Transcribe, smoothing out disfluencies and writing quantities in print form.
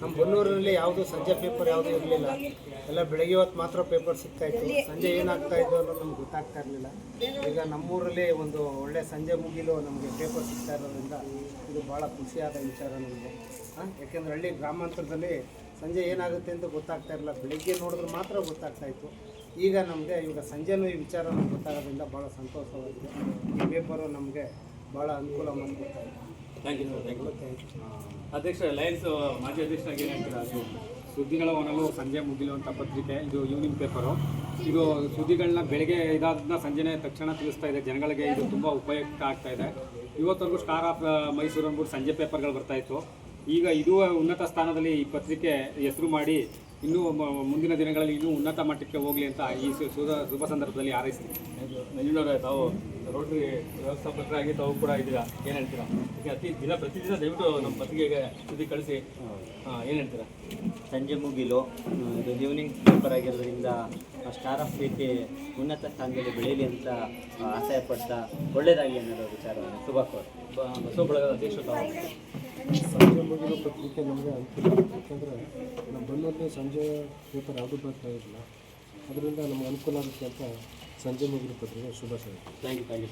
ನಮ್ಮ ಬನ್ನೂರಲ್ಲಿ ಯಾವುದು ಸಂಜೆ ಪೇಪರ್ ಯಾವುದೂ ಇರಲಿಲ್ಲ. ಎಲ್ಲ ಬೆಳಗ್ಗೆ ಹೊತ್ತು ಮಾತ್ರ ಪೇಪರ್ ಸಿಗ್ತಾಯಿತ್ತು. ಸಂಜೆ ಏನಾಗ್ತಾ ಇತ್ತು ಅನ್ನೋದು ನಮ್ಗೆ ಗೊತ್ತಾಗ್ತಾ ಇರಲಿಲ್ಲ. ಈಗ ನಮ್ಮೂರಲ್ಲಿ ಒಂದು ಒಳ್ಳೆ ಸಂಜೆ ಮುಗಿಲು ನಮಗೆ ಪೇಪರ್ ಸಿಗ್ತಾ ಇರೋದ್ರಿಂದ ಇದು ಭಾಳ ಖುಷಿಯಾದ ವಿಚಾರ ನಮಗೆ. ಯಾಕೆಂದರೆ ಹಳ್ಳಿ ಗ್ರಾಮಾಂತರದಲ್ಲಿ ಸಂಜೆ ಏನಾಗುತ್ತೆ ಅಂತ ಗೊತ್ತಾಗ್ತಾ ಇರಲಿಲ್ಲ. ಬೆಳಗ್ಗೆ ನೋಡಿದ್ರೆ ಮಾತ್ರ ಗೊತ್ತಾಗ್ತಾ ಇತ್ತು. ಈಗ ನಮಗೆ ಇವಾಗ ಸಂಜೆನೂ ಈ ವಿಚಾರ ನಮ್ಗೆ ಗೊತ್ತಾಗೋದ್ರಿಂದ ಭಾಳ ಸಂತೋಷವಾಗಿದೆ. ಈ ಪೇಪರು ನಮಗೆ ಭಾಳ ಅನುಕೂಲ ಮಾಡಿಕೊಡ್ತಾ ಇದೆ. Thank you sir. Thank you. ಅಧ್ಯಕ್ಷ ಲಯನ್ಸ್ ಮಾಜಿ ಅಧ್ಯಕ್ಷರಾಗಿ ಏನು ಹೇಳ್ತೀರಾ? ಅದು ಸುದ್ದಿಗಳ ಹೊನಲು ಸಂಜೆ ಮುಗಿಲು ಅಂತ ಪತ್ರಿಕೆ, ಇದು ಈವ್ನಿಂಗ್ ಪೇಪರು. ಇದು ಸುದ್ದಿಗಳನ್ನ ಬೆಳಗ್ಗೆ ಇದಾದ ಸಂಜೆನೇ ತಕ್ಷಣ ತಿಳಿಸ್ತಾ ಇದೆ ಜನಗಳಿಗೆ. ಇದು ತುಂಬ ಉಪಯುಕ್ತ ಆಗ್ತಾ ಇದೆ. ಇವತ್ತವರೆಗೂ ಸ್ಟಾರ್ ಆಫ್ ಮೈಸೂರು ಅಂದ್ಬಿಟ್ಟು ಸಂಜೆ ಪೇಪರ್ಗಳು ಬರ್ತಾಯಿತ್ತು. ಈಗ ಇದು ಉನ್ನತ ಸ್ಥಾನದಲ್ಲಿ ಈ ಪತ್ರಿಕೆ ಹೆಸರು ಮಾಡಿ ಇನ್ನೂ ಮುಂದಿನ ದಿನಗಳಲ್ಲಿ ಇನ್ನೂ ಉನ್ನತ ಮಟ್ಟಕ್ಕೆ ಹೋಗಲಿ ಅಂತ ಈ ಶುಭ ಸಂದರ್ಭದಲ್ಲಿ ಹಾರೈಸ್ತೀನಿ. ಮಂಜುಳವರೇ, ತಾವು ರೋಟರಿ ವ್ಯವಸ್ಥಾಪಕರಾಗಿ ತಾವು ಕೂಡ ಇದ್ದೀರಾ, ಏನು ಹೇಳ್ತೀರಾ? ಈಗ ಪ್ರತಿದಿನ ದಯವಿಟ್ಟು ನಮ್ಮ ಪತ್ರಿಕೆಗೆ ಸುದ್ದಿ ಕಳಿಸಿ, ಏನು ಹೇಳ್ತೀರಾ? ಸಂಜೆ ಮುಗಿಲು ಇದು ಈವ್ನಿಂಗ್ ಪೇಪರ್ ಆಗಿರೋದ್ರಿಂದ ಸ್ಟಾರ್ ಆಫ್ ಪ್ರೀತಿ ಉನ್ನತ ಸ್ಥಾನದಲ್ಲಿ ಬೆಳೀಲಿ ಅಂತ ಆಶಯ ಪಡ್ತಾ ಒಳ್ಳೆಯದಾಗಲಿ ಅನ್ನೋದು ವಿಚಾರವನ್ನು ಶುಭ ಕೋರ್ ಬಸವ ಬಳಗದ ಅಧ್ಯಕ್ಷ ತಾವು. ಸಂಜೆ ಮುಗಿಲು ಪತ್ರಿಕೆ ನಮಗೆ ಅನುಕೂಲ. ಯಾಕೆಂದರೆ ನಮ್ಮ ಬನ್ನೂರಲ್ಲಿ ಸಂಜೆ ಪೇಪರ್ ಯಾವುದೂ ಬರ್ತಾ ಇರಲಿಲ್ಲ. ಅದರಿಂದ ನಮ್ಗೆ ಅನುಕೂಲ ಆಗುತ್ತೆ ಅಂತ ಸಂಜೆ ಮುಗಿಲು ಪತ್ರಿಕೆ ಶುಭಾಶಯ. Thank you.